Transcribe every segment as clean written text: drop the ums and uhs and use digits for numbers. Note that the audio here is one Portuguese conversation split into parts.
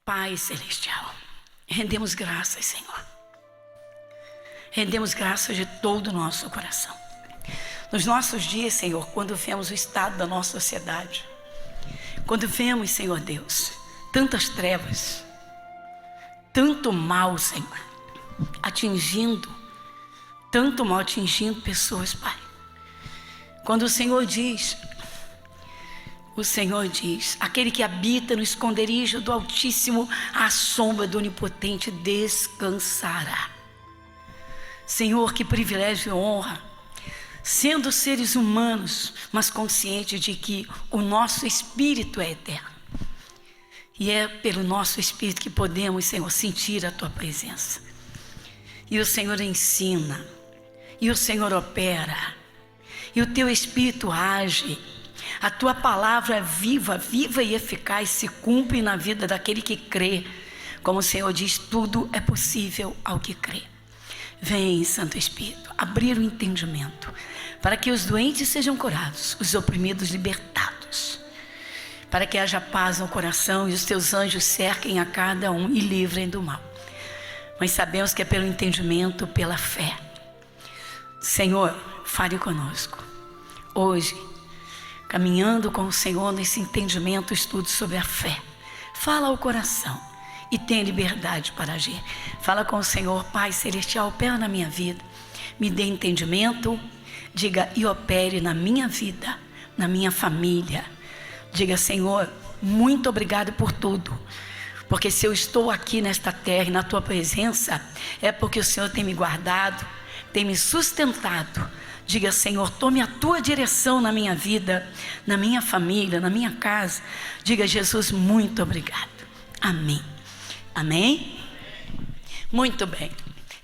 Pai Celestial, rendemos graças, Senhor. Rendemos graças de todo o nosso coração. Nos nossos dias, Senhor, quando vemos o estado da nossa sociedade, quando vemos, Senhor Deus, tantas trevas, tanto mal, Senhor, tanto mal atingindo pessoas, Pai. Quando o Senhor diz, aquele que habita no esconderijo do Altíssimo, à sombra do Onipotente descansará. Senhor, que privilégio e honra, sendo seres humanos, mas conscientes de que o nosso espírito é eterno. E é pelo nosso espírito que podemos, Senhor, sentir a Tua presença. E o Senhor ensina, e o Senhor opera, e o Teu Espírito age. A Tua palavra viva e eficaz se cumpre na vida daquele que crê. Como o Senhor diz, tudo é possível ao que crê. Vem, Santo Espírito, abrir o entendimento, para que os doentes sejam curados, os oprimidos libertados, para que haja paz no coração e os Teus anjos cerquem a cada um e livrem do mal. Mas sabemos que é pelo entendimento, pela fé. Senhor, fale conosco. Hoje, caminhando com o Senhor nesse entendimento, estudo sobre a fé. Fala ao coração e tenha liberdade para agir. Fala com o Senhor, Pai Celestial, opera na minha vida. Me dê entendimento, diga, e opere na minha vida, na minha família. Diga, Senhor, muito obrigado por tudo. Porque se eu estou aqui nesta terra e na Tua presença, é porque o Senhor tem me guardado, tem me sustentado. Diga, Senhor, tome a Tua direção na minha vida, na minha família, na minha casa. Diga, Jesus, muito obrigado. Amém. Amém? Muito bem.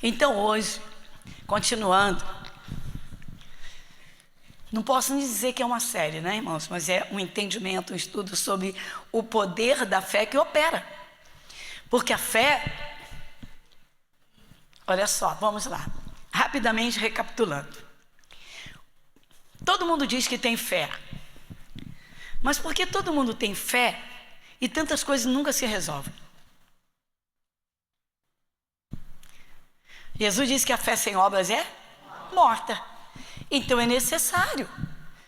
Então hoje, continuando, não posso nem dizer que é uma série, né, irmãos? Mas é um entendimento, um estudo sobre o poder da fé que opera. Porque a fé, olha só, vamos lá, rapidamente recapitulando. Todo mundo diz que tem fé, mas por que todo mundo tem fé e tantas coisas nunca se resolvem? Jesus disse que a fé sem obras é morta. Então é necessário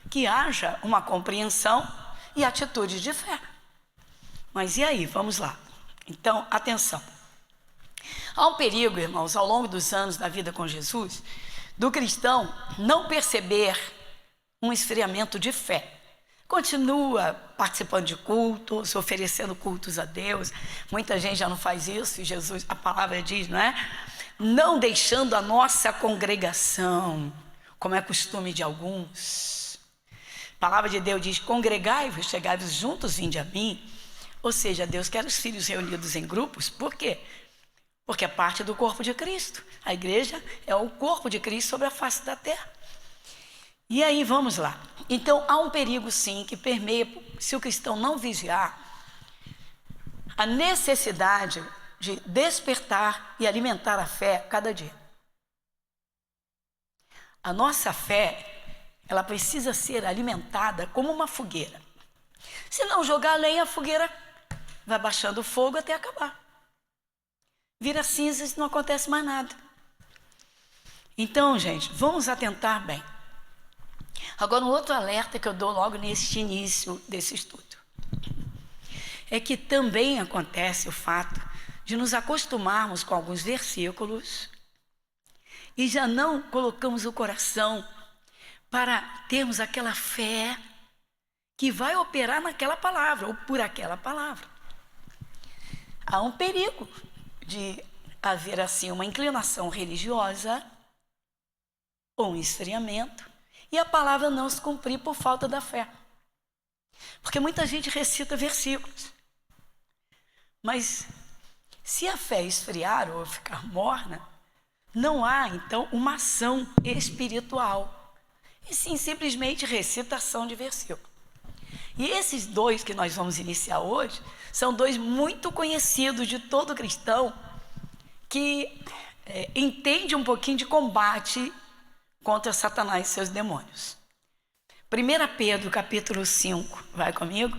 que haja uma compreensão e atitude de fé. Mas e aí? Vamos lá. Então, atenção. Há um perigo, irmãos, ao longo dos anos da vida com Jesus, do cristão não perceber um esfriamento de fé. Continua participando de cultos, oferecendo cultos a Deus. Muita gente já não faz isso, e Jesus, a palavra diz, não é? Não deixando a nossa congregação, como é costume de alguns. A palavra de Deus diz, congregai-vos, chegai-vos juntos, vinde a mim. Ou seja, Deus quer os filhos reunidos em grupos. Por quê? Porque é parte do corpo de Cristo. A igreja é o corpo de Cristo sobre a face da terra. E aí, vamos lá. Então, há um perigo, sim, que permeia, se o cristão não vigiar, a necessidade de despertar e alimentar a fé cada dia. A nossa fé, ela precisa ser alimentada como uma fogueira. Se não jogar lenha, a fogueira vai baixando o fogo até acabar. Vira cinzas e não acontece mais nada. Então, gente, vamos atentar bem. Agora, um outro alerta que eu dou logo neste início desse estudo é que também acontece o fato de nos acostumarmos com alguns versículos e já não colocamos o coração para termos aquela fé que vai operar naquela palavra ou por aquela palavra. Há um perigo de haver assim uma inclinação religiosa ou um esfriamento e a palavra não se cumprir por falta da fé. Porque muita gente recita versículos, mas se a fé esfriar ou ficar morna, não há então uma ação espiritual, e sim simplesmente recitação de versículo. E esses dois que nós vamos iniciar hoje são dois muito conhecidos de todo cristão que entende um pouquinho de combate contra Satanás e seus demônios. 1 Pedro capítulo 5, vai comigo?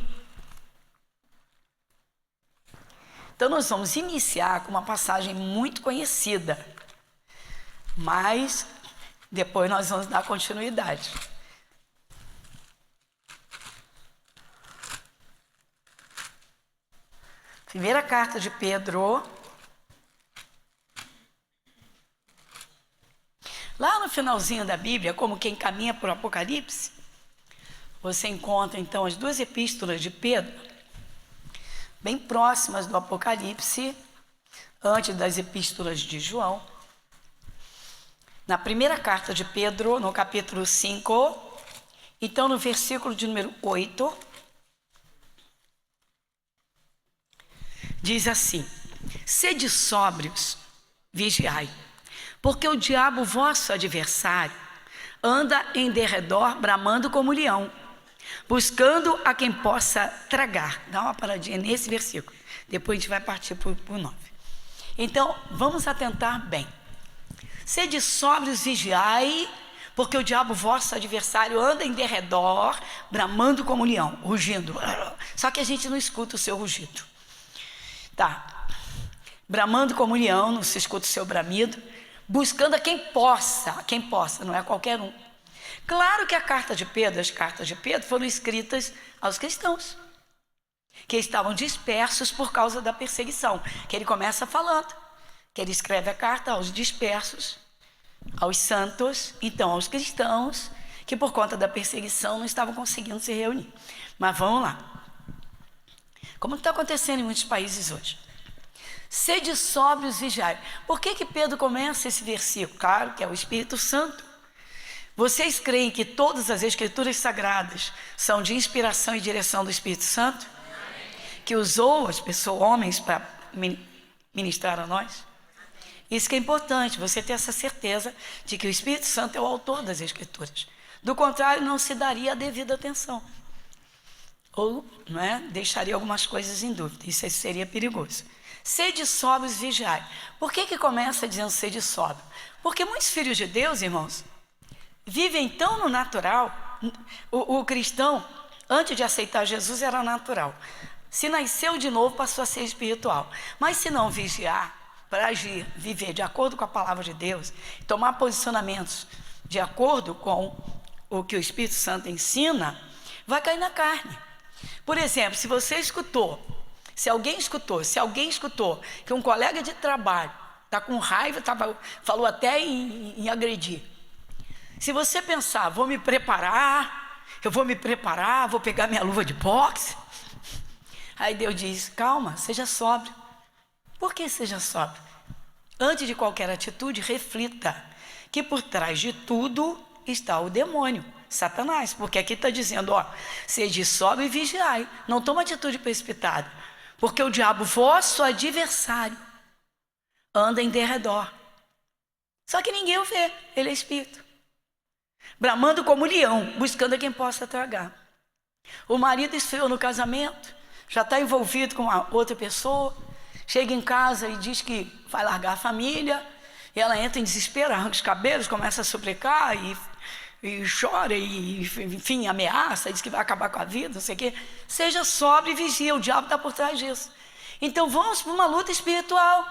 Então nós vamos iniciar com uma passagem muito conhecida, mas depois nós vamos dar continuidade. Primeira carta de Pedro. Lá no finalzinho da Bíblia, como quem caminha para o Apocalipse, você encontra então as duas epístolas de Pedro, bem próximas do Apocalipse, antes das epístolas de João. Na primeira carta de Pedro, no capítulo 5, então no versículo de número 8, diz assim: sede sóbrios, vigiai, porque o diabo, vosso adversário, anda em derredor, bramando como leão, buscando a quem possa tragar. Dá uma paradinha nesse versículo, depois a gente vai partir para o 9. Então, vamos atentar bem. Sede sóbrios, vigiai, porque o diabo, vosso adversário, anda em derredor, bramando como leão, rugindo. Só que a gente não escuta o seu rugido. Tá. Bramando como leão, não se escuta o seu bramido, buscando a quem possa, não é qualquer um. Claro que as cartas de Pedro foram escritas aos cristãos, que estavam dispersos por causa da perseguição, que ele começa falando, que ele escreve a carta aos dispersos, aos santos, então aos cristãos, que por conta da perseguição não estavam conseguindo se reunir. Mas vamos lá. Como está acontecendo em muitos países hoje. Sede sóbrios, vigiai. Por que Pedro começa esse versículo? Claro que é o Espírito Santo. Vocês creem que todas as escrituras sagradas são de inspiração e direção do Espírito Santo? Que usou as pessoas, homens, para ministrar a nós? Isso que é importante, você ter essa certeza de que o Espírito Santo é o autor das escrituras. Do contrário, não se daria a devida atenção. Ou, não é, deixaria algumas coisas em dúvida. Isso seria perigoso. Sede sóbrios, vigiai. Por que começa dizendo sede sóbrio? Porque muitos filhos de Deus, irmãos, vivem tão no natural. O cristão, antes de aceitar Jesus, era natural. Se nasceu de novo, passou a ser espiritual. Mas se não vigiar, para agir, viver de acordo com a palavra de Deus, tomar posicionamentos de acordo com o que o Espírito Santo ensina, vai cair na carne. Por exemplo, se alguém escutou que um colega de trabalho está com raiva, falou até em agredir. Se você pensar, vou pegar minha luva de boxe, aí Deus diz, calma, seja sóbrio. Por que seja sóbrio? Antes de qualquer atitude, reflita que por trás de tudo está o demônio, Satanás, porque aqui está dizendo, sede sóbrio e vigiai, não toma atitude precipitada, porque o diabo, vosso adversário, anda em derredor. Só que ninguém o vê, ele é espírito, bramando como leão, buscando a quem possa tragar. O marido esfriou no casamento, já está envolvido com uma outra pessoa, chega em casa e diz que vai largar a família, e ela entra em desespero, arranca os cabelos, começa a suplicar e chora, e enfim, ameaça, diz que vai acabar com a vida, não sei o quê. Seja sóbrio e vigia, o diabo está por trás disso. Então vamos para uma luta espiritual.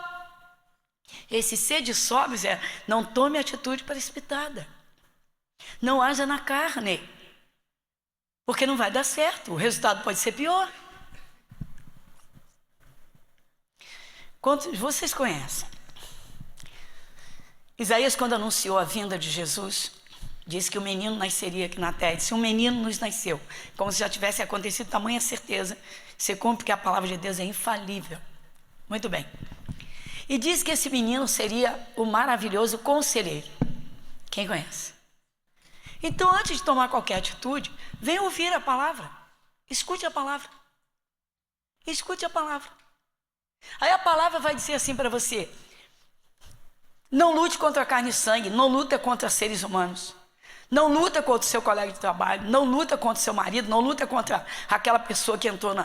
Esse sede sóbrios não tome atitude precipitada. Não haja na carne, porque não vai dar certo, o resultado pode ser pior. Quantos vocês conhecem? Isaías, quando anunciou a vinda de Jesus, disse que o menino nasceria aqui na terra. Disse, um menino nos nasceu, como se já tivesse acontecido, tamanha certeza. Você cumpre que a palavra de Deus é infalível. Muito bem. E diz que esse menino seria o maravilhoso conselheiro. Quem conhece? Então, antes de tomar qualquer atitude, venha ouvir a palavra. Escute a palavra. Escute a palavra. Aí a palavra vai dizer assim para você, não lute contra carne e sangue, não luta contra seres humanos, não luta contra o seu colega de trabalho, não luta contra o seu marido, não luta contra aquela pessoa que entrou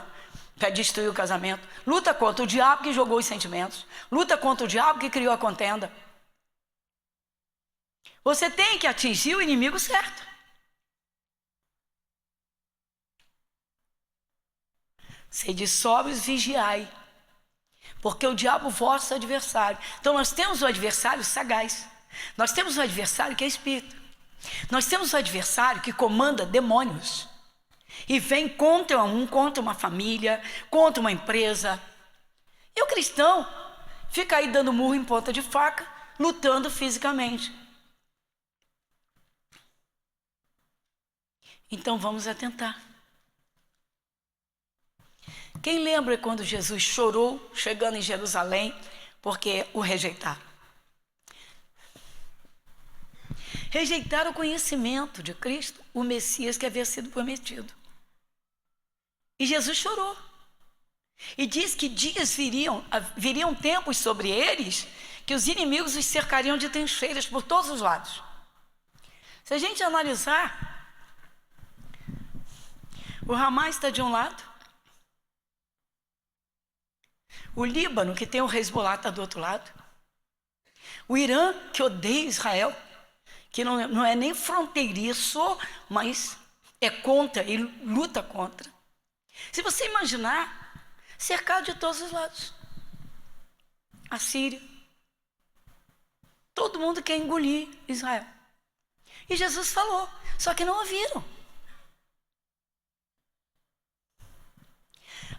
para destruir o casamento, luta contra o diabo que jogou os sentimentos, luta contra o diabo que criou a contenda. Você tem que atingir o inimigo certo. Sede sóbrios, vigiai. Porque o diabo é o vosso adversário. Então nós temos um adversário sagaz. Nós temos um adversário que é espírito. Nós temos um adversário que comanda demônios. E vem contra uma família, contra uma empresa. E o cristão fica aí dando murro em ponta de faca, lutando fisicamente. Então vamos atentar. Quem lembra quando Jesus chorou chegando em Jerusalém porque o rejeitaram? Rejeitaram o conhecimento de Cristo, o Messias que havia sido prometido. E Jesus chorou. E diz que dias viriam tempos sobre eles que os inimigos os cercariam de trincheiras por todos os lados. Se a gente analisar, o Hamas está de um lado, o Líbano, que tem o Hezbollah, está do outro lado, o Irã, que odeia Israel, que não é nem fronteiriço, mas é contra e luta contra. Se você imaginar, cercado de todos os lados. A Síria. Todo mundo quer engolir Israel. E Jesus falou, só que não ouviram.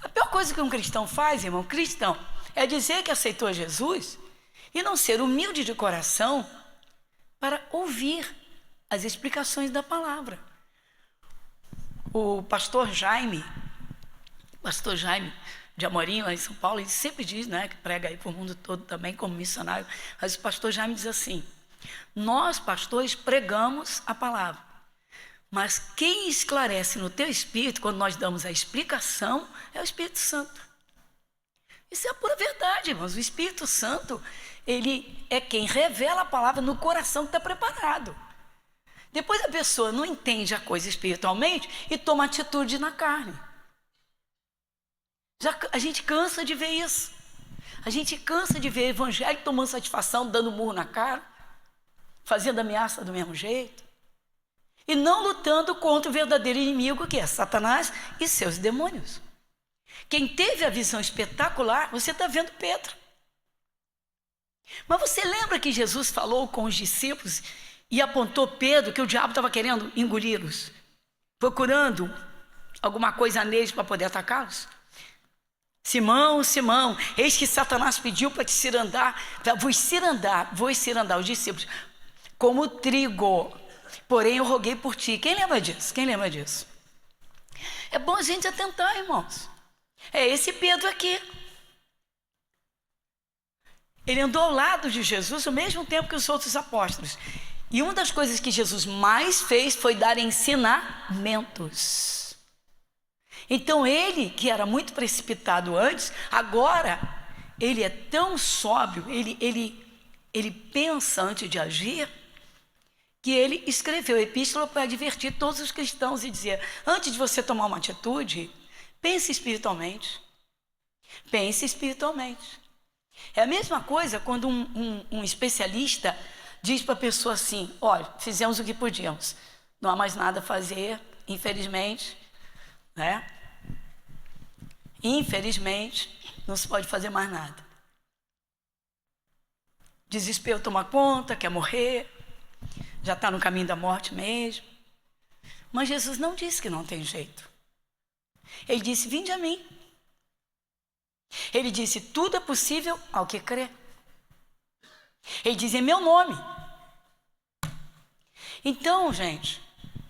A pior coisa que um cristão faz, irmão, cristão, é dizer que aceitou Jesus e não ser humilde de coração para ouvir as explicações da palavra. O pastor Jaime de Amorim, lá em São Paulo, ele sempre diz, né, que prega aí para o mundo todo também como missionário, mas o pastor Jaime diz assim: nós, pastores, pregamos a palavra, mas quem esclarece no teu espírito, quando nós damos a explicação, é o Espírito Santo. Isso é a pura verdade, irmãos. O Espírito Santo, ele é quem revela a palavra no coração que está preparado. Depois a pessoa não entende a coisa espiritualmente e toma atitude na carne. A gente cansa de ver isso. A gente cansa de ver evangelho tomando satisfação, dando murro na cara, fazendo ameaça do mesmo jeito, e não lutando contra o verdadeiro inimigo, que é Satanás e seus demônios. Quem teve a visão espetacular, você está vendo Pedro. Mas você lembra que Jesus falou com os discípulos e apontou Pedro, que o diabo estava querendo engoli-los, procurando alguma coisa neles para poder atacá-los? Simão, Simão, eis que Satanás pediu para te cirandar, vos cirandar, os discípulos, como trigo, porém eu roguei por ti. Quem lembra disso? Quem lembra disso? É bom a gente atentar, irmãos. É esse Pedro aqui. Ele andou ao lado de Jesus ao mesmo tempo que os outros apóstolos. E uma das coisas que Jesus mais fez foi dar ensinamentos. Então ele, que era muito precipitado antes, agora ele é tão sóbrio, ele pensa antes de agir, que ele escreveu a epístola para advertir todos os cristãos e dizer: antes de você tomar uma atitude, pense espiritualmente. Pense espiritualmente. É a mesma coisa quando um especialista diz para a pessoa assim: olha, fizemos o que podíamos, não há mais nada a fazer, infelizmente, né? Infelizmente, não se pode fazer mais nada. Desespero toma conta, quer morrer, já está no caminho da morte mesmo. Mas Jesus não disse que não tem jeito. Ele disse: vinde a mim. Ele disse: tudo é possível ao que crê. Ele diz: em meu nome. Então, gente,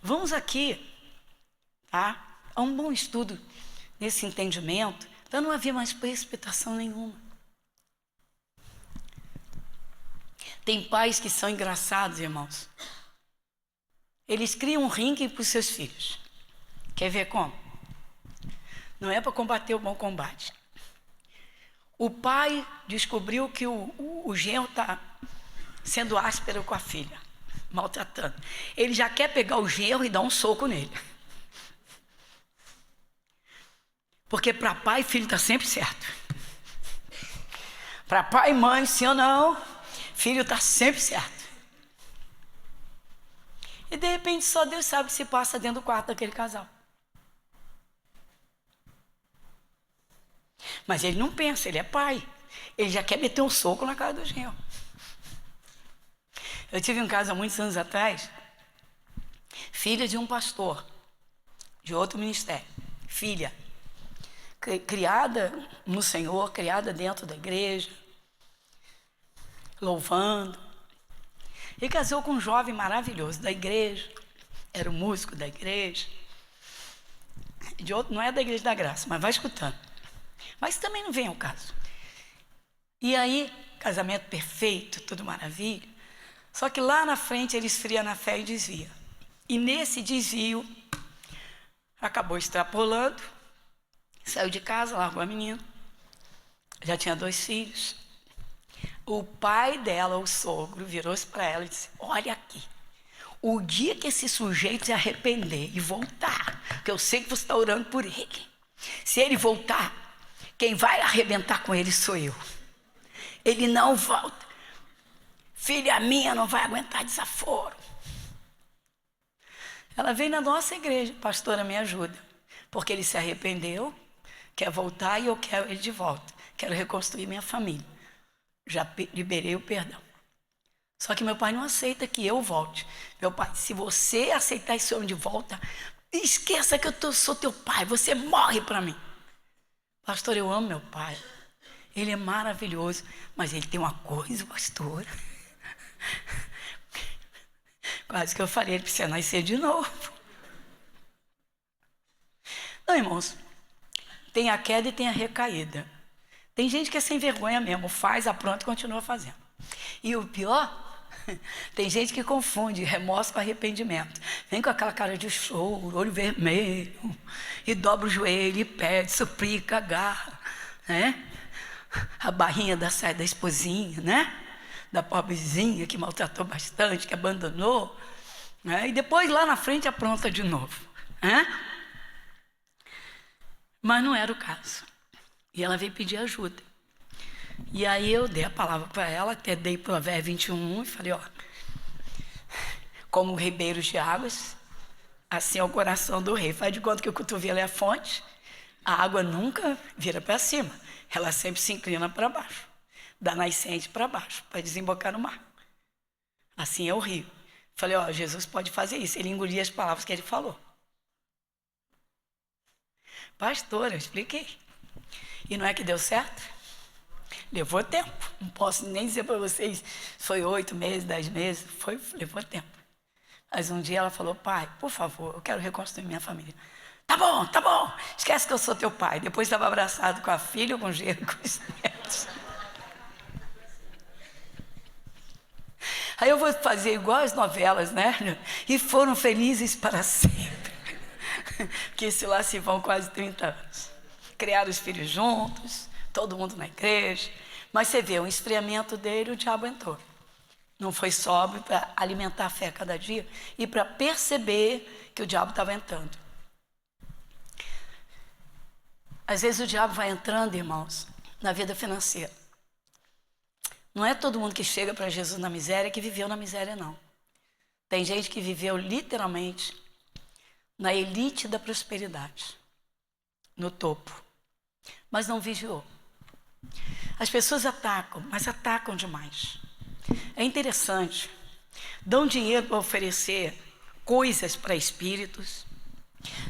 vamos aqui, tá? A um bom estudo nesse entendimento, para não haver mais precipitação nenhuma. Tem pais que são engraçados, irmãos. Eles criam um ringue para os seus filhos. Quer ver como? Não é para combater o bom combate. O pai descobriu que o genro está sendo áspero com a filha, maltratando. Ele já quer pegar o genro e dar um soco nele. Porque para pai, filho está sempre certo. Para pai e mãe, sim ou não, filho está sempre certo. E de repente só Deus sabe o que se passa dentro do quarto daquele casal. Mas ele não pensa, ele é pai. Ele já quer meter um soco na cara do genro. Eu tive um caso há muitos anos atrás, filha de um pastor, de outro ministério, filha, criada no Senhor, criada dentro da igreja, louvando. E casou com um jovem maravilhoso da igreja, era o músico da igreja, de outro, não é da Igreja da Graça, mas vai escutando. Mas também não vem ao caso. E aí, casamento perfeito, tudo maravilha. Só que lá na frente ele esfria na fé e desvia. E nesse desvio, acabou extrapolando, saiu de casa, largou a menina. Já tinha 2 filhos. O pai dela, o sogro, virou-se para ela e disse: olha aqui, o dia que esse sujeito se arrepender e voltar, porque eu sei que você está orando por ele, se ele voltar, quem vai arrebentar com ele sou eu. Ele não volta. Filha minha não vai aguentar desaforo. Ela veio na nossa igreja: pastora, me ajuda, porque ele se arrependeu, quer voltar e eu quero ele de volta. Quero reconstruir minha família. Já liberei o perdão. Só que meu pai não aceita que eu volte. Meu pai, se você aceitar esse homem de volta, esqueça que eu sou teu pai, você morre para mim. Pastor, eu amo meu pai. Ele é maravilhoso, mas ele tem uma coisa, pastor. Quase que eu falei, ele precisa nascer de novo. Não, irmãos, tem a queda e tem a recaída. Tem gente que é sem vergonha mesmo, faz, apronta e continua fazendo. E o pior, tem gente que confunde remorso com arrependimento. Vem com aquela cara de choro, olho vermelho, e dobra o joelho, e pede, suplica, agarra, né? A barrinha da saia da esposinha, né? Da pobrezinha que maltratou bastante, que abandonou, né? E depois lá na frente apronta de novo, né? Mas não era o caso. E ela veio pedir ajuda. E aí eu dei a palavra para ela, até dei Provérbios 21 e falei: ó, como ribeiros de águas, assim é o coração do rei. Faz de conta que o cotovelo é a fonte, a água nunca vira para cima, ela sempre se inclina para baixo, da nascente para baixo, para desembocar no mar. Assim é o rio. Falei: ó, Jesus pode fazer isso. Ele engolia as palavras que ele falou. Pastora, eu expliquei. E não é que deu certo? Levou tempo. Não posso nem dizer para vocês, foi 8 meses, 10 meses, levou tempo. Mas um dia ela falou: pai, por favor, eu quero reconstruir minha família. Tá bom, esquece que eu sou teu pai. Depois estava abraçado com a filha, com o genro, com os netos. Aí eu vou fazer igual as novelas, né? E foram felizes para sempre. Porque se lá se vão quase 30 anos. Criaram os filhos juntos, todo mundo na igreja. Mas você vê, o esfriamento dele, o diabo entrou. Não foi sóbrio para alimentar a fé cada dia e para perceber que o diabo estava entrando. Às vezes o diabo vai entrando, irmãos, na vida financeira. Não é todo mundo que chega para Jesus na miséria que viveu na miséria, não. Tem gente que viveu literalmente na elite da prosperidade, no topo, mas não vigiou. As pessoas atacam, mas atacam demais. É interessante, dão dinheiro para oferecer coisas para espíritos,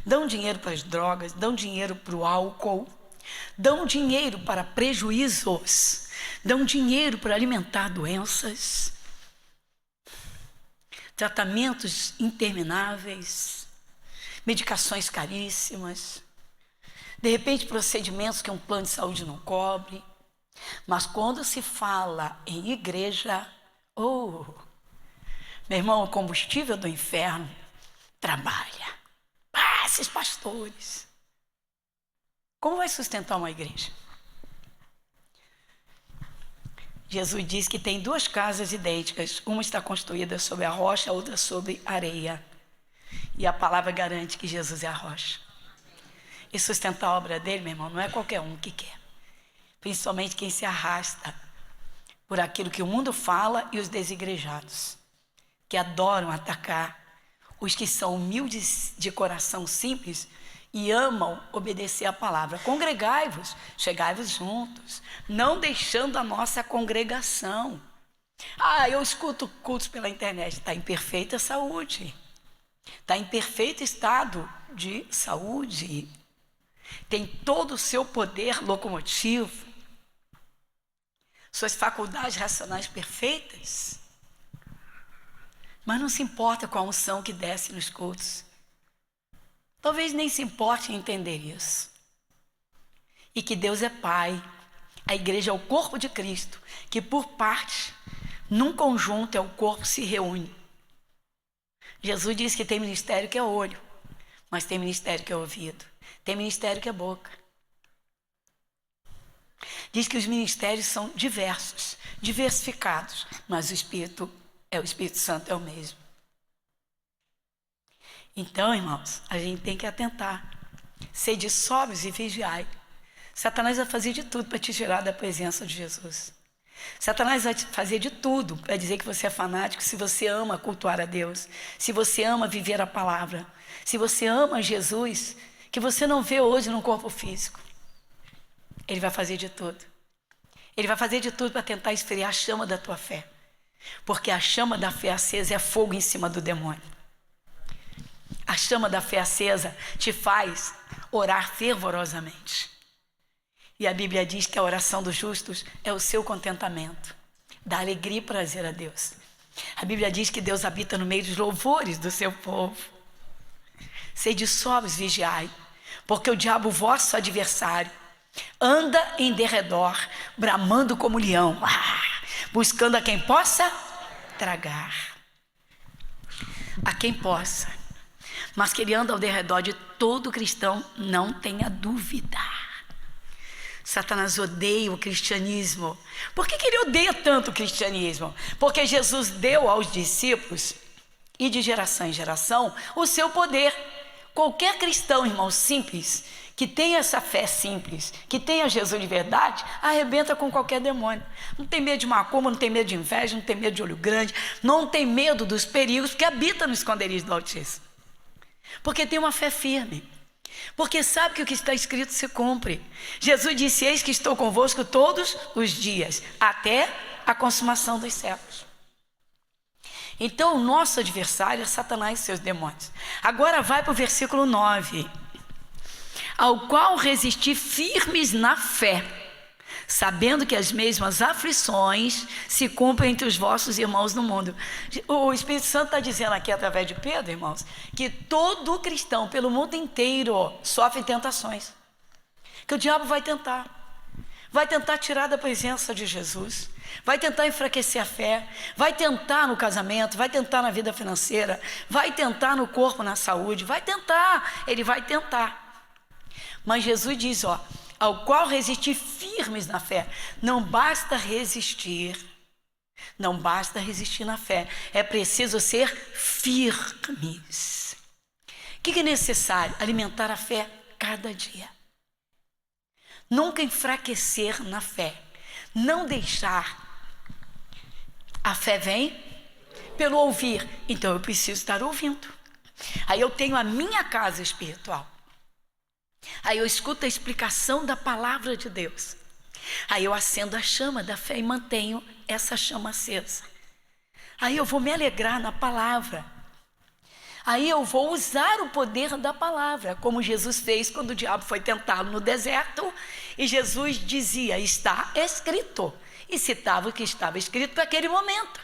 dão dinheiro para as drogas, dão dinheiro para o álcool, dão dinheiro para prejuízos, dão dinheiro para alimentar doenças, tratamentos intermináveis, medicações caríssimas, de repente procedimentos que um plano de saúde não cobre. Mas quando se fala em igreja, meu irmão, o combustível do inferno trabalha. Esses pastores, como vai sustentar uma igreja? Jesus diz que tem 2 casas idênticas, uma está construída sobre a rocha, a outra sobre areia. E a palavra garante que Jesus é a rocha. E sustentar a obra dele, meu irmão, não é qualquer um que quer. Principalmente quem se arrasta por aquilo que o mundo fala e os desigrejados, que adoram atacar os que são humildes de coração simples e amam obedecer a palavra. Congregai-vos, chegai-vos juntos, não deixando a nossa congregação. Eu escuto cultos pela internet. Está em perfeita saúde. Está em perfeito estado de saúde. Tem todo o seu poder locomotivo. Suas faculdades racionais perfeitas. Mas não se importa com a unção que desce nos cultos. Talvez nem se importe em entender isso. E que Deus é Pai. A igreja é o corpo de Cristo, que por parte, num conjunto, o corpo se reúne. Jesus disse que tem ministério que é olho, mas tem ministério que é ouvido, tem ministério que é boca. Diz que os ministérios são diversos, diversificados, mas o Espírito Santo é o mesmo. Então, irmãos, a gente tem que atentar. Sede sóbrios e vigiai. Satanás vai fazer de tudo para te tirar da presença de Jesus. Satanás vai fazer de tudo para dizer que você é fanático, se você ama cultuar a Deus, se você ama viver a palavra, se você ama Jesus, que você não vê hoje no corpo físico. Ele vai fazer de tudo. Ele vai fazer de tudo para tentar esfriar a chama da tua fé. Porque a chama da fé acesa é fogo em cima do demônio. A chama da fé acesa te faz orar fervorosamente. E a Bíblia diz que a oração dos justos é o seu contentamento, dá alegria e prazer a Deus. A Bíblia diz que Deus habita no meio dos louvores do seu povo. Sede sóbrios, vigiai, porque o diabo, vosso adversário, anda em derredor, bramando como leão, buscando a quem possa tragar. A quem possa. Mas que ele anda ao derredor de todo cristão, não tenha dúvida. Satanás odeia o cristianismo. Por que ele odeia tanto o cristianismo? Porque Jesus deu aos discípulos, e de geração em geração, o seu poder. Qualquer cristão, irmão, simples, que tenha essa fé simples, que tenha Jesus de verdade, arrebenta com qualquer demônio. Não tem medo de macumba, não tem medo de inveja, não tem medo de olho grande, não tem medo dos perigos, porque habita no esconderijo do Altíssimo. Porque tem uma fé firme. Porque sabe que o que está escrito se cumpre. Jesus disse: eis que estou convosco todos os dias, até a consumação dos séculos. Então o nosso adversário é Satanás e seus demônios. Agora vai para o versículo 9. Ao qual resisti firmes na fé, sabendo que as mesmas aflições se cumprem entre os vossos irmãos no mundo. O Espírito Santo está dizendo aqui através de Pedro, irmãos, que todo cristão pelo mundo inteiro sofre tentações, que o diabo vai tentar tirar da presença de Jesus, vai tentar enfraquecer a fé, vai tentar no casamento, vai tentar na vida financeira, vai tentar no corpo, na saúde, ele vai tentar. Mas Jesus diz, ao qual resistir firmes na fé. Não basta resistir na fé, é preciso ser firmes. O que é necessário? Alimentar a fé cada dia. Nunca enfraquecer na fé, não deixar. A fé vem pelo ouvir, então eu preciso estar ouvindo. Aí eu tenho a minha casa espiritual. Aí eu escuto a explicação da palavra de Deus. Aí eu acendo a chama da fé e mantenho essa chama acesa. Aí eu vou me alegrar na palavra. Aí eu vou usar o poder da palavra, como Jesus fez quando o diabo foi tentá-lo no deserto. E Jesus dizia, está escrito. E citava o que estava escrito para aquele momento.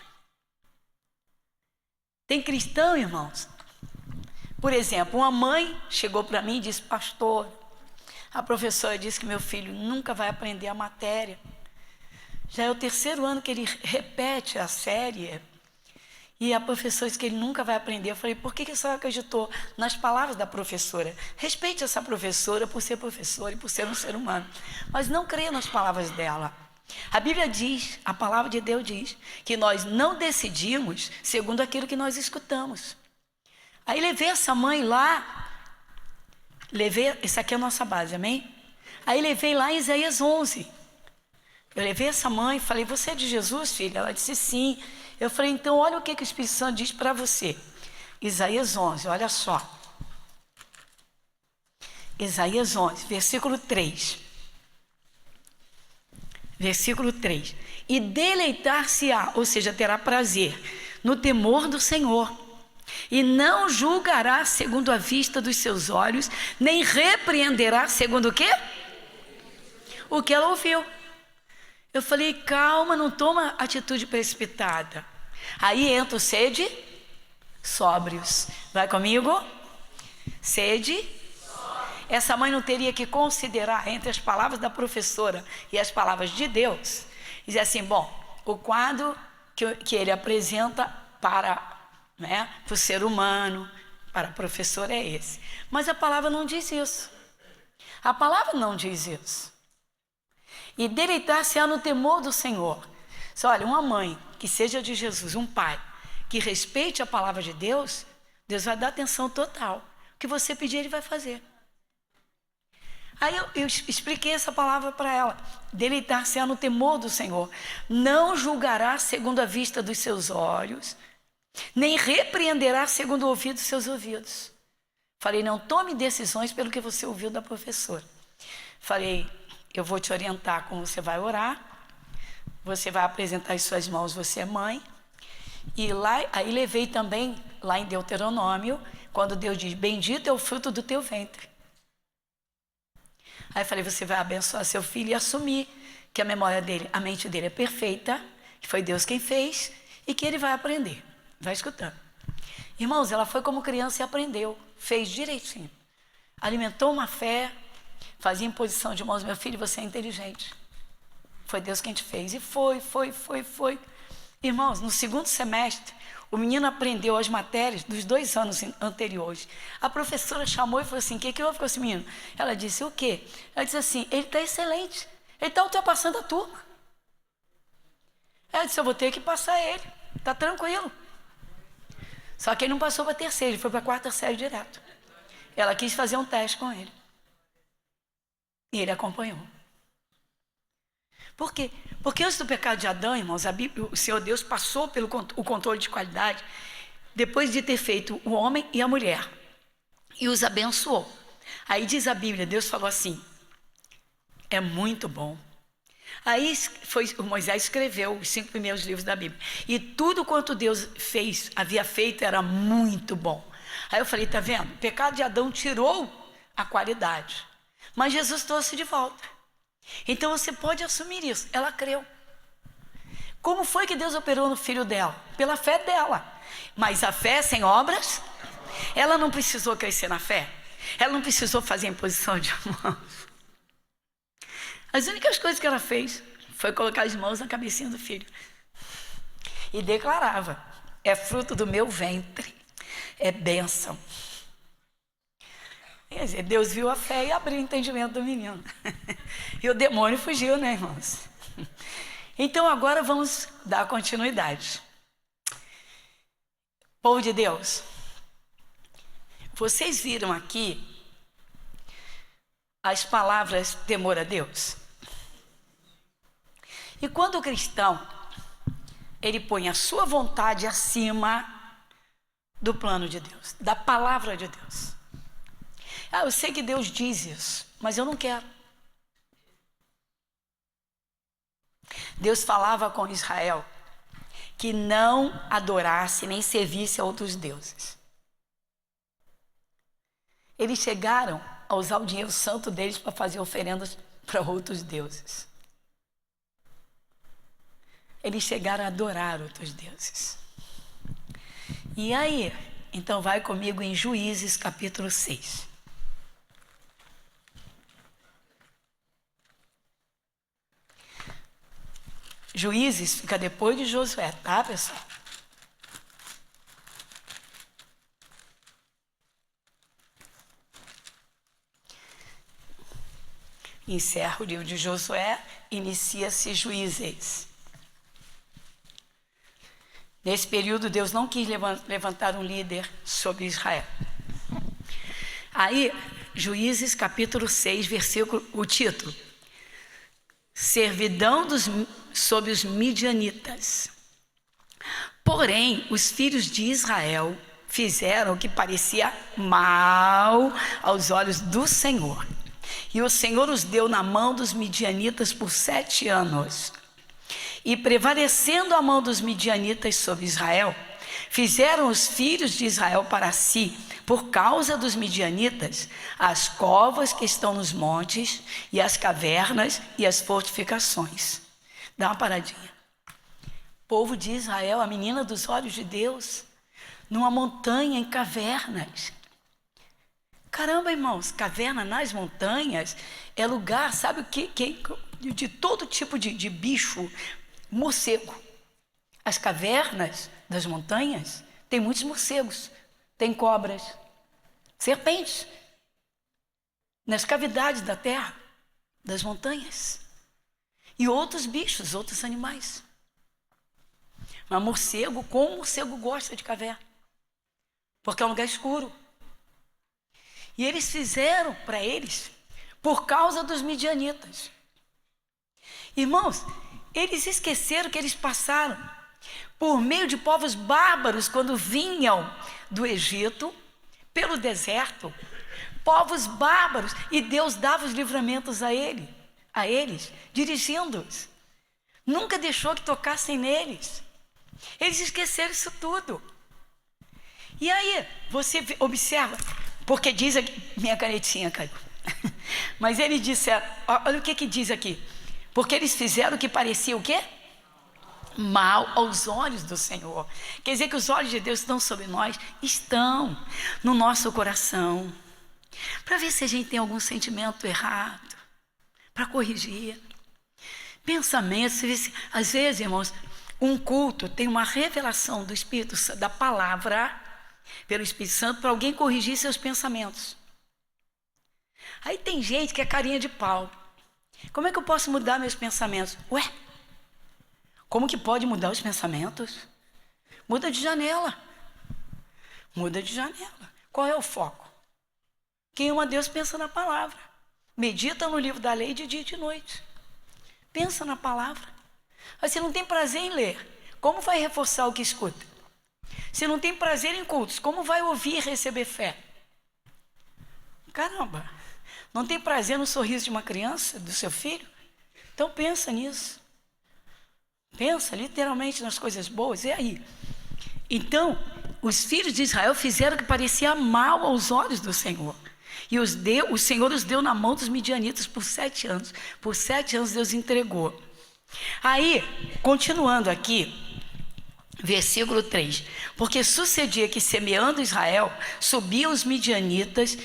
Tem cristão, irmãos. Por exemplo, uma mãe chegou para mim e disse, pastor, a professora disse que meu filho nunca vai aprender a matéria. Já é o 3º ano que ele repete a série. E a professora disse que ele nunca vai aprender. Eu falei, por que a senhora acreditou nas palavras da professora? Respeite essa professora por ser professora e por ser um ser humano. Mas não creia nas palavras dela. A Bíblia diz, a palavra de Deus diz, que nós não decidimos segundo aquilo que nós escutamos. Aí levei essa mãe lá, essa aqui é a nossa base, amém? Aí levei lá em Isaías 11. Eu levei essa mãe e falei, você é de Jesus, filha? Ela disse sim. Eu falei, então olha o que o Espírito Santo diz para você. Isaías 11, olha só. Isaías 11, versículo 3. Versículo 3. E deleitar-se-á, ou seja, terá prazer, no temor do Senhor, e não julgará segundo a vista dos seus olhos, nem repreenderá segundo o quê? O que ela ouviu. Eu falei, calma, não toma atitude precipitada. Aí entra o sede, sóbrios. Vai comigo? Sede. Essa mãe não teria que considerar entre as palavras da professora e as palavras de Deus, dizer assim, bom, o quadro que ele apresenta para o ser humano, para a professora é esse. Mas a palavra não diz isso. A palavra não diz isso. E deleitar-se-á no temor do Senhor. Olha, uma mãe que seja de Jesus, um pai que respeite a palavra de Deus, Deus vai dar atenção total. O que você pedir, Ele vai fazer. Aí eu expliquei essa palavra para ela. Deleitar-se-á no temor do Senhor. Não julgará segundo a vista dos seus olhos, nem repreenderá segundo o ouvido dos seus ouvidos. Falei, não tome decisões pelo que você ouviu da professora. Falei, eu vou te orientar como você vai orar. Você vai apresentar as suas mãos, você é mãe. E lá, aí levei também, lá em Deuteronômio, quando Deus diz, bendito é o fruto do teu ventre. Aí falei, você vai abençoar seu filho e assumir que a memória dele, a mente dele é perfeita, que foi Deus quem fez e que ele vai aprender. Vai escutando. Irmãos, ela foi como criança e aprendeu, fez direitinho. Alimentou uma fé, fazia imposição de mãos, meu filho, você é inteligente. Foi Deus quem te fez. E foi. Irmãos, no segundo semestre, o menino aprendeu as matérias dos 2 anos anteriores. A professora chamou e falou assim, o que houve com esse menino? Ela disse, o quê? Ela disse assim, ele está excelente, ele está ultrapassando a turma. Ela disse, eu vou ter que passar ele, está tranquilo. Só que ele não passou para a terceira, ele foi para a 4ª série direto. Ela quis fazer um teste com ele. E ele acompanhou. Por quê? Porque antes do pecado de Adão, irmãos, o Senhor Deus passou pelo o controle de qualidade, depois de ter feito o homem e a mulher, e os abençoou. Aí diz a Bíblia, Deus falou assim, é muito bom. Aí o Moisés escreveu os 5 primeiros livros da Bíblia, e tudo quanto Deus havia feito era muito bom. Aí eu falei, tá vendo? O pecado de Adão tirou a qualidade, mas Jesus trouxe de volta. Então você pode assumir isso. Ela creu. Como foi que Deus operou no filho dela? Pela fé dela. Mas a fé sem obras, ela não precisou crescer na fé. Ela não precisou fazer imposição de mãos. As únicas coisas que ela fez foi colocar as mãos na cabecinha do filho. E declarava, é fruto do meu ventre, é bênção. Quer dizer, Deus viu a fé e abriu o entendimento do menino. E o demônio fugiu, né, irmãos? Então agora vamos dar continuidade. Povo de Deus, vocês viram aqui as palavras temor a Deus? E quando o cristão, ele põe a sua vontade acima do plano de Deus, da palavra de Deus. Eu sei que Deus diz isso, mas eu não quero. Deus falava com Israel que não adorasse nem servisse a outros deuses. Eles chegaram a usar o dinheiro santo deles para fazer oferendas para outros deuses. Eles chegaram a adorar outros deuses. E aí, então vai comigo em Juízes capítulo 6. Juízes fica depois de Josué, tá, pessoal? Encerra o livro de Josué, inicia-se Juízes. Nesse período, Deus não quis levantar um líder sobre Israel. Aí, Juízes capítulo 6, versículo, o título. Servidão sobre os midianitas. Porém, os filhos de Israel fizeram o que parecia mal aos olhos do Senhor. E o Senhor os deu na mão dos midianitas por 7 anos. E prevalecendo a mão dos midianitas sobre Israel, fizeram os filhos de Israel para si, por causa dos midianitas, as covas que estão nos montes, e as cavernas e as fortificações. Dá uma paradinha. O povo de Israel, a menina dos olhos de Deus, numa montanha em cavernas. Caramba, irmãos, caverna nas montanhas é lugar, sabe o que? De todo tipo de bicho, morcego. As cavernas das montanhas tem muitos morcegos, tem cobras, serpentes, nas cavidades da terra, das montanhas, e outros bichos, outros animais. Mas morcego, como o morcego gosta de caverna? Porque é um lugar escuro. E eles fizeram para eles, por causa dos midianitas. Irmãos, eles esqueceram que eles passaram por meio de povos bárbaros quando vinham do Egito, pelo deserto, povos bárbaros, e Deus dava os livramentos a eles, dirigindo-os. Nunca deixou que tocassem neles. Eles esqueceram isso tudo. E aí, você observa, porque diz aqui, minha canetinha caiu, mas eles disseram, olha o que diz aqui, porque eles fizeram o que parecia o quê? Mal aos olhos do Senhor. Quer dizer que os olhos de Deus estão sobre nós? Estão no nosso coração, para ver se a gente tem algum sentimento errado, para corrigir pensamentos. Às vezes, irmãos, um culto tem uma revelação do Espírito Santo, da palavra, pelo Espírito Santo, para alguém corrigir seus pensamentos. Aí tem gente que é carinha de pau. Como é que eu posso mudar meus pensamentos? Ué, como que pode mudar os pensamentos? Muda de janela. Muda de janela. Qual é o foco? Quem ama Deus pensa na palavra. Medita no livro da lei de dia e de noite. Pensa na palavra. Mas se não tem prazer em ler, como vai reforçar o que escuta? Se não tem prazer em cultos, como vai ouvir e receber fé? Caramba, não tem prazer no sorriso de uma criança, do seu filho? Então pensa nisso. Pensa literalmente nas coisas boas. E aí? Então, os filhos de Israel fizeram o que parecia mal aos olhos do Senhor. E o Senhor os deu na mão dos midianitas por 7 anos. Por 7 anos Deus entregou. Aí, continuando aqui, versículo 3. Porque sucedia que, semeando Israel, subiam os midianitas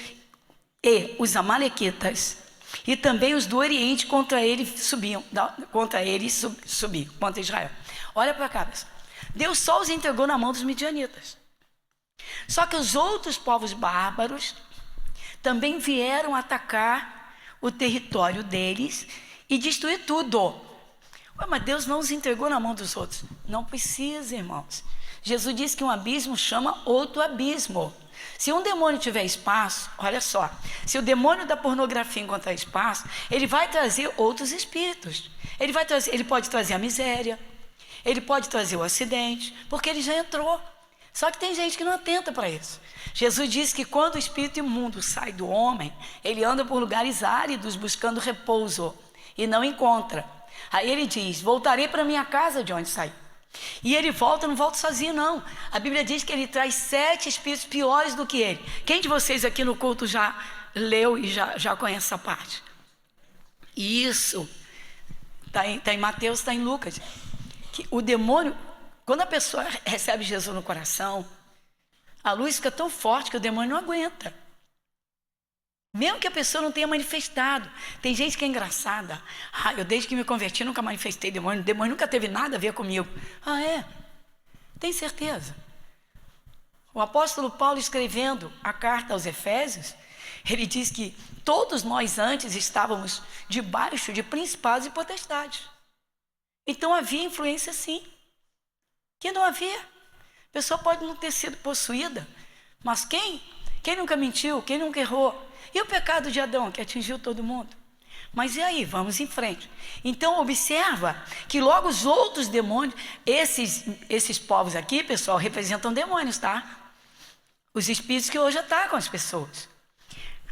e os amalequitas, e também os do Oriente contra ele subiam, contra Israel. Olha para cá, pessoal. Deus só os entregou na mão dos midianitas. Só que os outros povos bárbaros também vieram atacar o território deles e destruir tudo. Ué, mas Deus não os entregou na mão dos outros. Não precisa, irmãos. Jesus disse que um abismo chama outro abismo. Se um demônio tiver espaço, olha só, se o demônio da pornografia encontrar espaço, ele vai trazer outros espíritos. Ele pode trazer a miséria, ele pode trazer o acidente, porque ele já entrou. Só que tem gente que não atenta para isso. Jesus disse que quando o espírito imundo sai do homem, ele anda por lugares áridos buscando repouso e não encontra. Aí ele diz: voltarei para minha casa de onde saí. E ele volta, não volta sozinho não. A Bíblia diz que ele traz 7 espíritos piores do que ele. Quem de vocês aqui no culto já leu e já conhece essa parte? Isso está em Mateus, está em Lucas. Que o demônio, quando a pessoa recebe Jesus no coração, a luz fica tão forte que o demônio não aguenta. Mesmo que a pessoa não tenha manifestado. Tem gente que é engraçada. Eu desde que me converti nunca manifestei demônio. Demônio nunca teve nada a ver comigo. É? Tem certeza? O apóstolo Paulo, escrevendo a carta aos Efésios, ele diz que todos nós antes estávamos debaixo de principados e potestades. Então havia influência sim. Que não havia. A pessoa pode não ter sido possuída, mas quem nunca mentiu? Quem nunca errou? E o pecado de Adão, que atingiu todo mundo? Mas e aí? Vamos em frente. Então observa que logo os outros demônios, esses povos aqui, pessoal, representam demônios, tá? Os espíritos que hoje atacam as pessoas.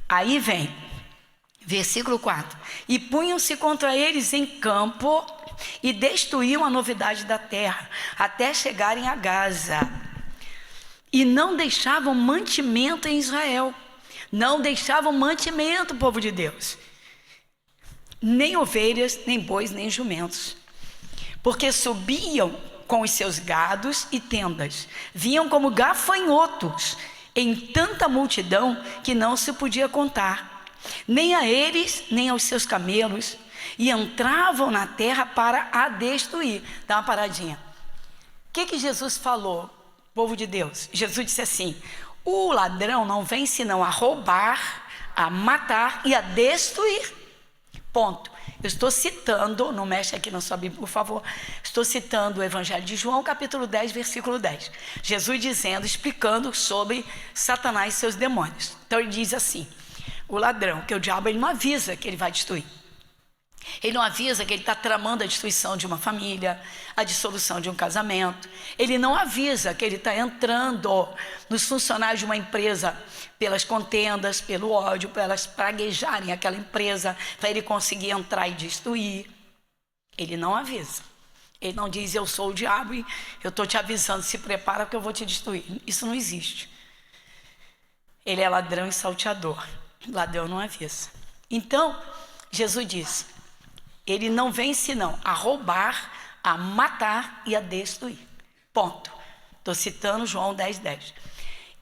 Aí vem, versículo 4. E punham-se contra eles em campo e destruíam a novidade da terra, até chegarem a Gaza. E não deixavam mantimento em Israel. Não deixavam mantimento, povo de Deus. Nem ovelhas, nem bois, nem jumentos. Porque subiam com os seus gados e tendas. Vinham como gafanhotos em tanta multidão que não se podia contar. Nem a eles, nem aos seus camelos. E entravam na terra para a destruir. Dá uma paradinha. O que Jesus falou, povo de Deus? Jesus disse assim: o ladrão não vem senão a roubar, a matar e a destruir. Ponto. Eu estou citando, não mexe aqui na sua Bíblia, por favor. Estou citando o Evangelho de João, capítulo 10, versículo 10. Jesus dizendo, explicando sobre Satanás e seus demônios. Então ele diz assim: o ladrão, que o diabo, ele não avisa que ele vai destruir. Ele não avisa que ele está tramando a destruição de uma família, a dissolução de um casamento. Ele não avisa que ele está entrando nos funcionários de uma empresa pelas contendas, pelo ódio, para elas praguejarem aquela empresa, para ele conseguir entrar e destruir. Ele não avisa. Ele não diz: eu sou o diabo e eu estou te avisando, se prepara porque eu vou te destruir. Isso não existe. Ele é ladrão e salteador. Ladrão não avisa. Então, Jesus diz: ele não vem senão a roubar, a matar e a destruir. Ponto. Estou citando João 10, 10.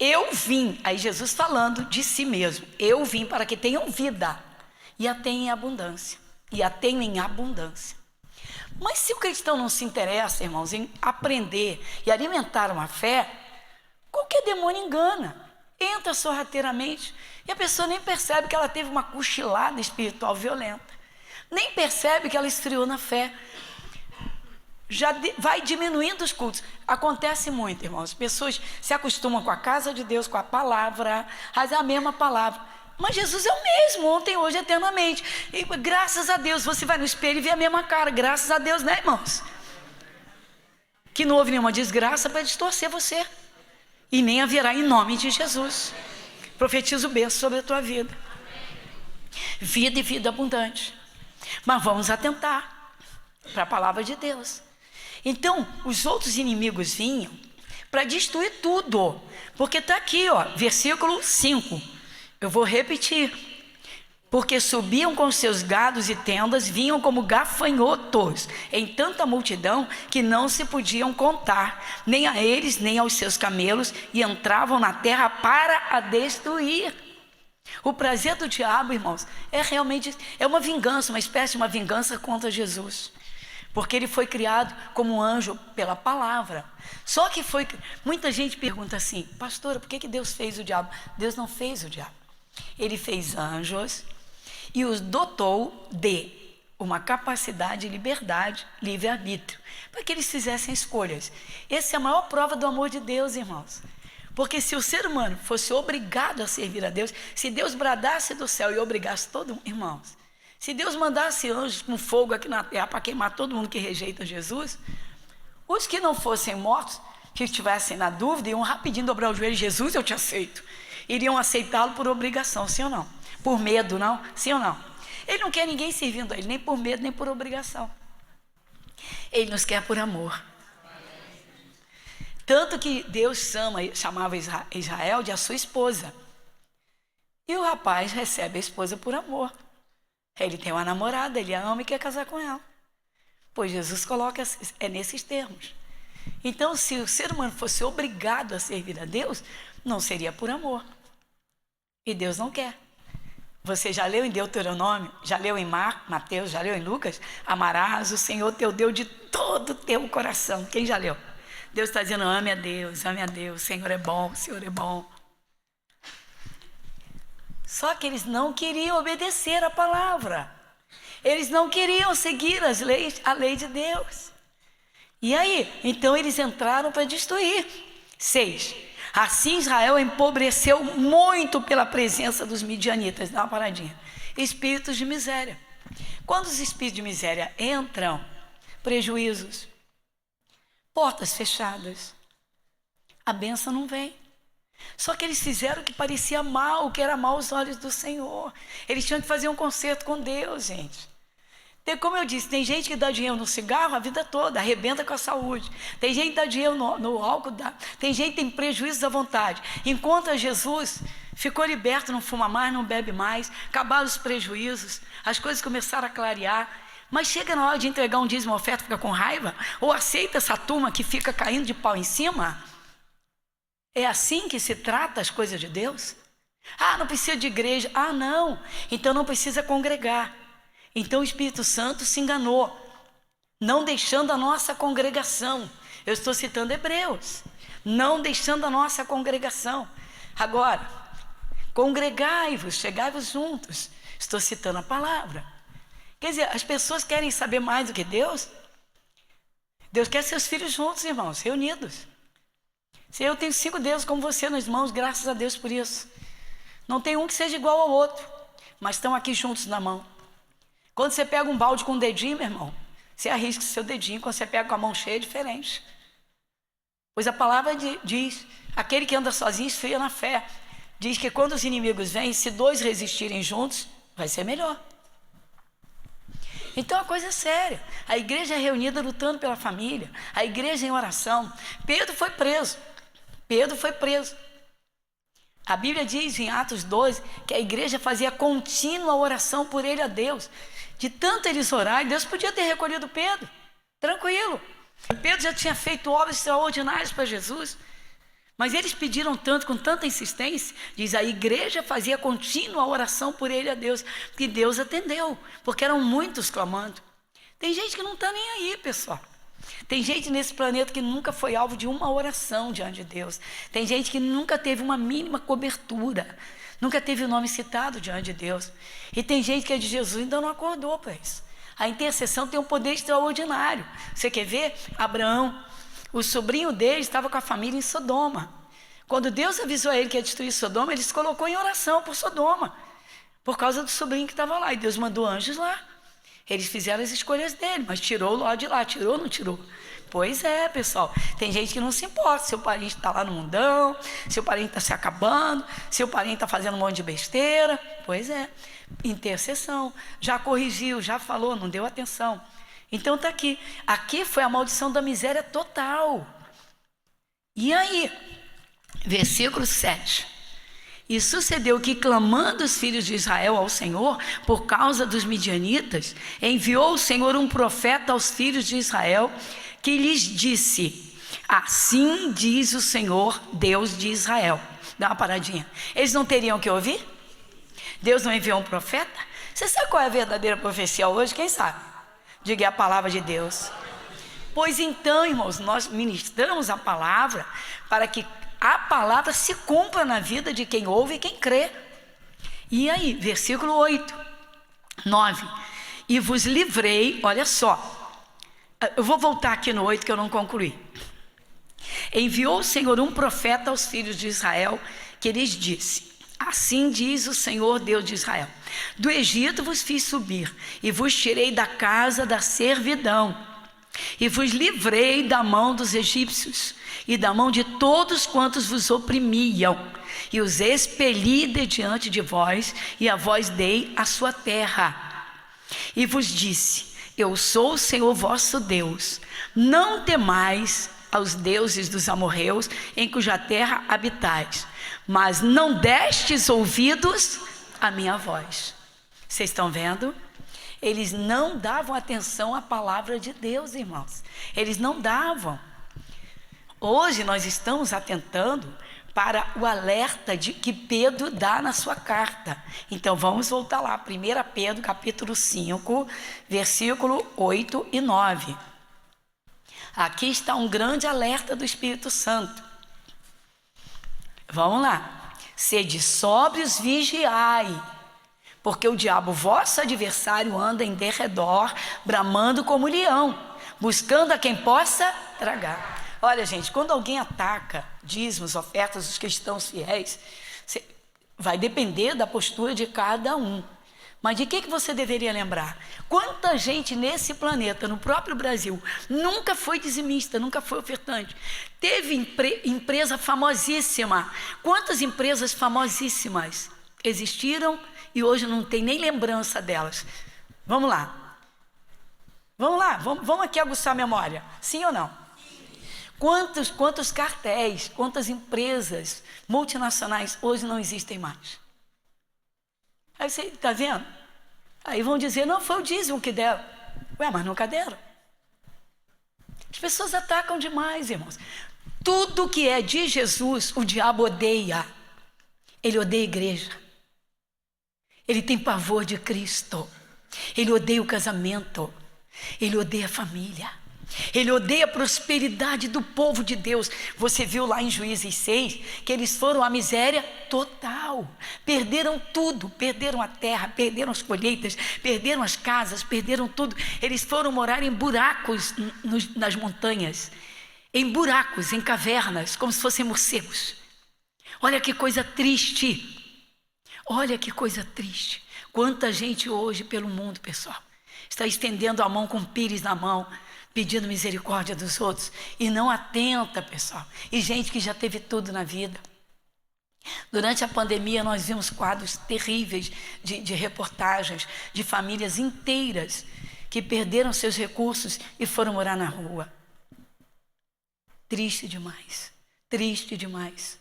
Eu vim, aí Jesus falando de si mesmo, eu vim para que tenham vida e a tenham em abundância. E a tenham em abundância. Mas se o cristão não se interessa, irmãos, em aprender e alimentar uma fé, qualquer demônio engana. Entra sorrateiramente e a pessoa nem percebe que ela teve uma cochilada espiritual violenta. Nem percebe que ela esfriou na fé. Já vai diminuindo os cultos. Acontece muito, irmãos. As pessoas se acostumam com a casa de Deus, com a palavra, mas é a mesma palavra. Mas Jesus é o mesmo, ontem, hoje, eternamente. E graças a Deus, você vai no espelho e vê a mesma cara. Graças a Deus, né, irmãos? Que não houve nenhuma desgraça para distorcer você. E nem haverá em nome de Jesus. Profetizo o bênção sobre a tua vida. Vida e vida abundante. Mas vamos atentar para a palavra de Deus. Então, os outros inimigos vinham para destruir tudo. Porque está aqui, ó, versículo 5. Eu vou repetir. Porque subiam com seus gados e tendas, vinham como gafanhotos em tanta multidão que não se podiam contar, nem a eles, nem aos seus camelos, e entravam na terra para a destruir. O prazer do diabo, irmãos, é realmente uma vingança, uma espécie de uma vingança contra Jesus. Porque ele foi criado como um anjo pela palavra. Só que muita gente pergunta assim: pastora, por que Deus fez o diabo? Deus não fez o diabo. Ele fez anjos e os dotou de uma capacidade de liberdade, livre-arbítrio, para que eles fizessem escolhas. Essa é a maior prova do amor de Deus, irmãos. Porque se o ser humano fosse obrigado a servir a Deus, se Deus bradasse do céu e obrigasse todo mundo, irmãos, se Deus mandasse anjos com fogo aqui na terra para queimar todo mundo que rejeita Jesus, os que não fossem mortos, que estivessem na dúvida, iam rapidinho dobrar o joelho: Jesus, eu te aceito. Iriam aceitá-lo por obrigação, sim ou não? Por medo, não? Sim ou não? Ele não quer ninguém servindo a ele, nem por medo, nem por obrigação. Ele nos quer por amor. Tanto que Deus chamava Israel de a sua esposa. E o rapaz recebe a esposa por amor. Ele tem uma namorada, ele a ama e quer casar com ela. Pois Jesus coloca nesses termos. Então, se o ser humano fosse obrigado a servir a Deus, não seria por amor. E Deus não quer. Você já leu em Deuteronômio? Já leu em Mateus? Já leu em Lucas? Amarás o Senhor teu Deus de todo o teu coração. Quem já leu? Deus está dizendo: ame a Deus, o Senhor é bom, o Senhor é bom. Só que eles não queriam obedecer a palavra. Eles não queriam seguir a lei de Deus. E aí? Então eles entraram para destruir. 6. Assim Israel empobreceu muito pela presença dos midianitas. Dá uma paradinha. Espíritos de miséria. Quando os espíritos de miséria entram, prejuízos, portas fechadas, a bênção não vem. Só que eles fizeram o que parecia mal, o que era mal aos olhos do Senhor. Eles tinham que fazer um concerto com Deus, gente. Como eu disse, tem gente que dá dinheiro no cigarro a vida toda, arrebenta com a saúde. Tem gente que dá dinheiro no álcool, tem gente que tem prejuízo da vontade. Encontra Jesus, ficou liberto, não fuma mais, não bebe mais, acabaram os prejuízos, as coisas começaram a clarear. Mas chega na hora de entregar um dízimo, uma oferta, fica com raiva? Ou aceita essa turma que fica caindo de pau em cima? É assim que se trata as coisas de Deus? Ah, não precisa de igreja. Ah, não, então não precisa congregar. Então o Espírito Santo se enganou, não deixando a nossa congregação. Eu estou citando Hebreus, não deixando a nossa congregação. Agora, congregai-vos, chegai-vos juntos. Estou citando a palavra. Quer dizer, as pessoas querem saber mais do que Deus? Deus quer seus filhos juntos, irmãos, reunidos. Se eu tenho 5 deuses como você nas mãos, graças a Deus por isso. Não tem um que seja igual ao outro, mas estão aqui juntos na mão. Quando você pega um balde com um dedinho, meu irmão, você arrisca o seu dedinho. Quando você pega com a mão cheia, é diferente. Pois a palavra diz, aquele que anda sozinho esfria na fé. Diz que quando os inimigos vêm, se 2 resistirem juntos, vai ser melhor. Então a coisa é séria. A igreja é reunida lutando pela família, a igreja em oração. Pedro foi preso. A Bíblia diz em Atos 12 que a igreja fazia contínua oração por ele a Deus. De tanto eles orarem, Deus podia ter recolhido Pedro, tranquilo. Pedro já tinha feito obras extraordinárias para Jesus, mas eles pediram tanto, com tanta insistência, diz a igreja fazia contínua oração por ele a Deus, que Deus atendeu, porque eram muitos clamando. Tem gente que não está nem aí, pessoal. Tem gente nesse planeta que nunca foi alvo de uma oração diante de Deus. Tem gente que nunca teve uma mínima cobertura, nunca teve o nome citado diante de Deus. E tem gente que é de Jesus e ainda não acordou para isso. A intercessão tem um poder extraordinário. Você quer ver? Abraão, o sobrinho dele estava com a família em Sodoma. Quando Deus avisou a ele que ia destruir Sodoma, ele se colocou em oração por Sodoma, por causa do sobrinho que estava lá. E Deus mandou anjos lá. Eles fizeram as escolhas dele, mas tirou o Ló de lá. Tirou ou não tirou? Pois é, pessoal. Tem gente que não se importa. Seu parente está lá no mundão, seu parente está se acabando, seu parente está fazendo um monte de besteira. Pois é. Intercessão. Já corrigiu, já falou, não deu atenção. Então está aqui. Aqui foi a maldição da miséria total. E aí? Versículo 7. E sucedeu que, clamando os filhos de Israel ao Senhor, por causa dos midianitas, enviou o Senhor um profeta aos filhos de Israel, que lhes disse: assim diz o Senhor, Deus de Israel. Dá uma paradinha. Eles não teriam que ouvir? Deus não enviou um profeta? Você sabe qual é a verdadeira profecia hoje? Quem sabe? Diga a palavra de Deus. Pois então, irmãos, nós ministramos a palavra para que a palavra se cumpra na vida de quem ouve e quem crê. E aí, versículo 8, 9. E vos livrei, olha só. Eu vou voltar aqui no 8 que eu não concluí. Enviou o Senhor um profeta aos filhos de Israel, que lhes disse: assim diz o Senhor Deus de Israel: do Egito vos fiz subir, e vos tirei da casa da servidão, e vos livrei da mão dos egípcios, e da mão de todos quantos vos oprimiam, e os expeli de diante de vós, e a vós dei a sua terra. E vos disse: eu sou o Senhor vosso Deus, não temais aos deuses dos amorreus, em cuja terra habitais, mas não destes ouvidos à minha voz. Vocês estão vendo? Eles não davam atenção à palavra de Deus, irmãos. Eles não davam. Hoje nós estamos atentando para o alerta que Pedro dá na sua carta. Então vamos voltar lá, 1 Pedro capítulo 5, versículo 8 e 9. Aqui está um grande alerta do Espírito Santo. Vamos lá. Sede sóbrios, vigiai, porque o diabo, vosso adversário, anda em derredor, bramando como leão, buscando a quem possa tragar. Olha, gente, quando alguém ataca dízimos, ofertas dos cristãos fiéis, vai depender da postura de cada um. Mas de que você deveria lembrar? Quanta gente nesse planeta, no próprio Brasil, nunca foi dizimista, nunca foi ofertante. Teve empresa famosíssima. Quantas empresas famosíssimas existiram e hoje não tem nem lembrança delas? Vamos lá. Vamos aqui aguçar a memória. Sim ou não? Quantos cartéis, quantas empresas multinacionais hoje não existem mais? Aí você está vendo? Aí vão dizer, não, foi o dízimo que deram. Ué, mas nunca deram. As pessoas atacam demais, irmãos. Tudo que é de Jesus, o diabo odeia. Ele odeia a igreja. Ele tem pavor de Cristo. Ele odeia o casamento. Ele odeia a família. Ele odeia a prosperidade do povo de Deus. Você viu lá em Juízes 6 que eles foram à miséria total. Perderam tudo, perderam a terra, perderam as colheitas, perderam as casas, perderam tudo. Eles foram morar em buracos nas montanhas, em buracos, em cavernas, como se fossem morcegos. Olha que coisa triste. Olha que coisa triste. Quanta gente hoje pelo mundo, pessoal, está estendendo a mão com pires na mão, pedindo misericórdia dos outros, e não atenta, pessoal. E gente que já teve tudo na vida. Durante a pandemia, nós vimos quadros terríveis de reportagens de famílias inteiras que perderam seus recursos e foram morar na rua. Triste demais, triste demais.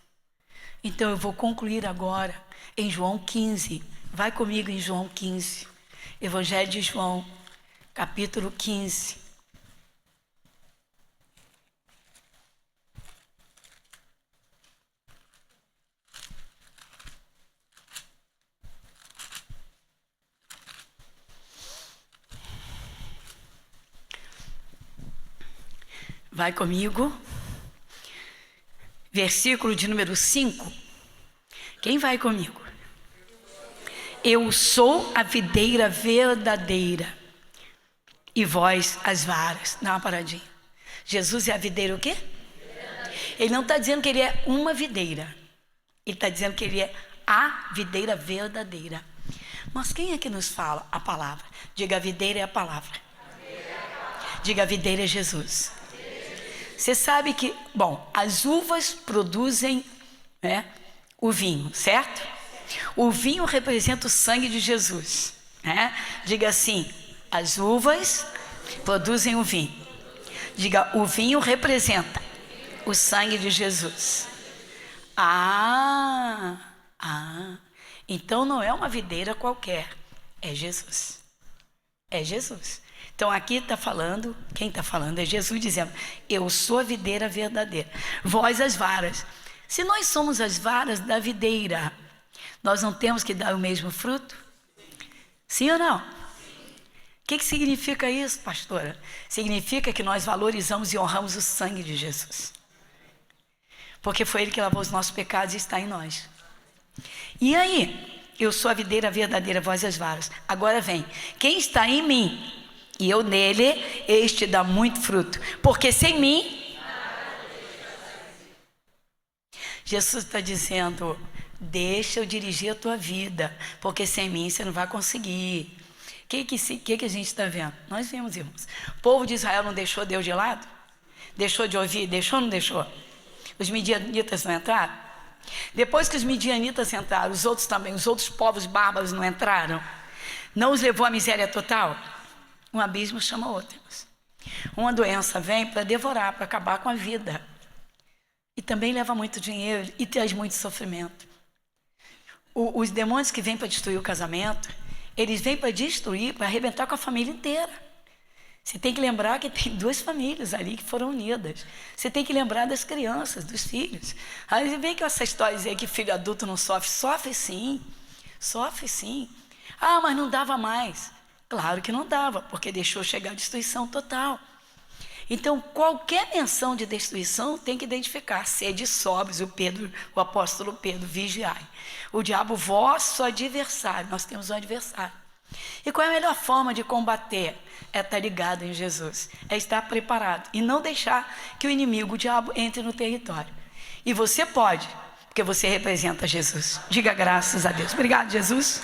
Então eu vou concluir agora em João 15. Vai comigo em João 15. Evangelho de João, capítulo 15. Vai comigo. Versículo de número 5. Quem vai comigo? Eu sou a videira verdadeira e vós as varas. Dá uma paradinha. Jesus é a videira o quê? Ele não está dizendo que ele é uma videira. Ele está dizendo que ele é a videira verdadeira. Mas quem é que nos fala a palavra? Diga, a videira é a palavra. Diga, a videira é Jesus. Você sabe que, bom, as uvas produzem, né, o vinho, certo? O vinho representa o sangue de Jesus, né? Diga assim, as uvas produzem o vinho. Diga, o vinho representa o sangue de Jesus. Então não é uma videira qualquer, é Jesus. É Jesus. Então aqui está falando, quem está falando é Jesus dizendo, eu sou a videira verdadeira, vós as varas. Se nós somos as varas da videira, nós não temos que dar o mesmo fruto? Sim ou não? O que significa isso, pastora? Significa que nós valorizamos e honramos o sangue de Jesus. Porque foi Ele que lavou os nossos pecados e está em nós. E aí, eu sou a videira verdadeira, vós as varas. Agora vem, quem está em mim e eu nele, este dá muito fruto. Porque sem mim, Jesus está dizendo, deixa eu dirigir a tua vida, porque sem mim você não vai conseguir. O que a gente está vendo? Nós vimos, irmãos. O povo de Israel não deixou Deus de lado? Deixou de ouvir? Deixou ou não deixou? Os midianitas não entraram? Depois que os midianitas entraram, os outros também, os outros povos bárbaros não entraram? Não os levou à miséria total? Um abismo chama outro. Uma doença vem para devorar, para acabar com a vida. E também leva muito dinheiro e traz muito sofrimento. Os demônios que vêm para destruir o casamento, eles vêm para destruir, para arrebentar com a família inteira. Você tem que lembrar que tem 2 famílias ali que foram unidas. Você tem que lembrar das crianças, dos filhos. Aí vem com essa história de dizer que filho adulto não sofre. Sofre sim, sofre sim. Ah, mas não dava mais. Claro que não dava, porque deixou chegar a destruição total. Então, qualquer menção de destruição tem que identificar. Sede sóbrios, o apóstolo Pedro, vigiai. O diabo, vosso adversário. Nós temos um adversário. E qual é a melhor forma de combater? É estar ligado em Jesus. É estar preparado. E não deixar que o inimigo, o diabo, entre no território. E você pode, porque você representa Jesus. Diga graças a Deus. Obrigado, Jesus.